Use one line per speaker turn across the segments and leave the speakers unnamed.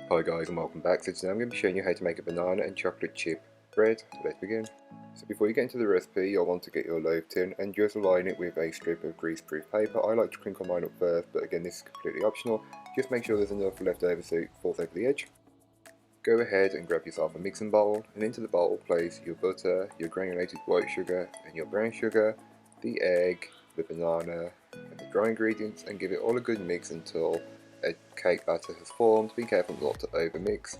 Hi guys and welcome back. So today I'm going to be showing you how to make a banana and chocolate chip bread. So let's begin. So before you get into the recipe, you'll want to get your loaf tin and just line it with a strip of grease-proof paper. I like to crinkle mine up first, but again this is completely optional. Just make sure there's enough left over so it falls over the edge. Go ahead and grab yourself a mixing bowl, and into the bowl place your butter, your granulated white sugar and your brown sugar, the egg, the banana and the dry ingredients, and give it all a good mix until a cake batter has formed. Be careful not to overmix.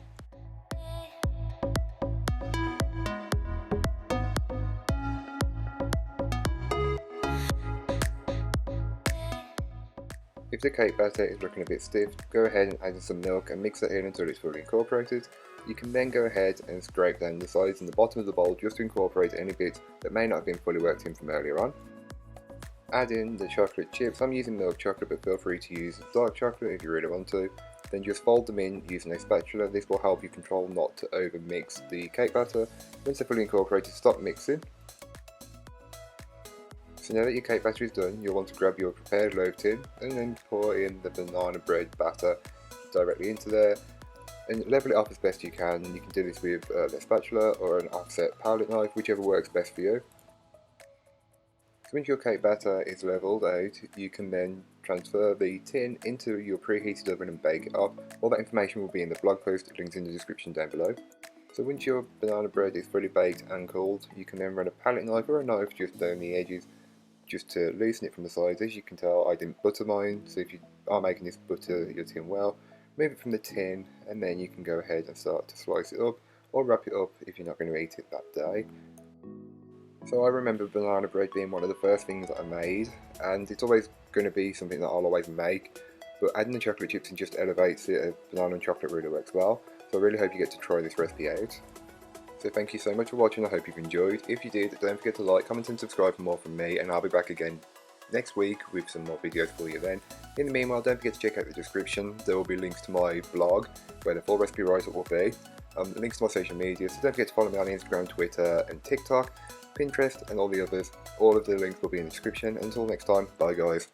If the cake batter is looking a bit stiff, go ahead and add in some milk and mix that in until it's fully incorporated. You can then go ahead and scrape down the sides and the bottom of the bowl just to incorporate any bits that may not have been fully worked in from earlier on. Add in the chocolate chips. I'm using milk chocolate, but feel free to use dark chocolate if you really want to. Then just fold them in using a spatula. This will help you control not to over mix the cake batter. Once they're fully incorporated, stop mixing. So now that your cake batter is done, you'll want to grab your prepared loaf tin and then pour in the banana bread batter directly into there and level it up as best you can. You can do this with a spatula or an offset palette knife, whichever works best for you. So once your cake batter is levelled out, you can then transfer the tin into your preheated oven and bake it up. All that information will be in the blog post, linked in the description down below. So once your banana bread is fully baked and cooled, you can then run a palette knife or a knife just down the edges, just to loosen it from the sides. As you can tell, I didn't butter mine, so if you are making this, butter your tin well. Remove it from the tin, and then you can go ahead and start to slice it up, or wrap it up if you're not going to eat it that day. So I remember banana bread being one of the first things that I made, and it's always going to be something that I'll always make, but adding the chocolate chips in just elevates it. Banana and chocolate really works well, so I really hope you get to try this recipe out. So thank you so much for watching. I hope you've enjoyed. If you did, don't forget to like, comment and subscribe for more from me, and I'll be back again next week with some more videos for you then. In the meanwhile, don't forget to check out the description. There will be links to my blog where the full recipe write-up will be, links to my social media, so don't forget to follow me on Instagram, Twitter and TikTok, Pinterest and all the others. All of the links will be in the description. Until next time, bye guys.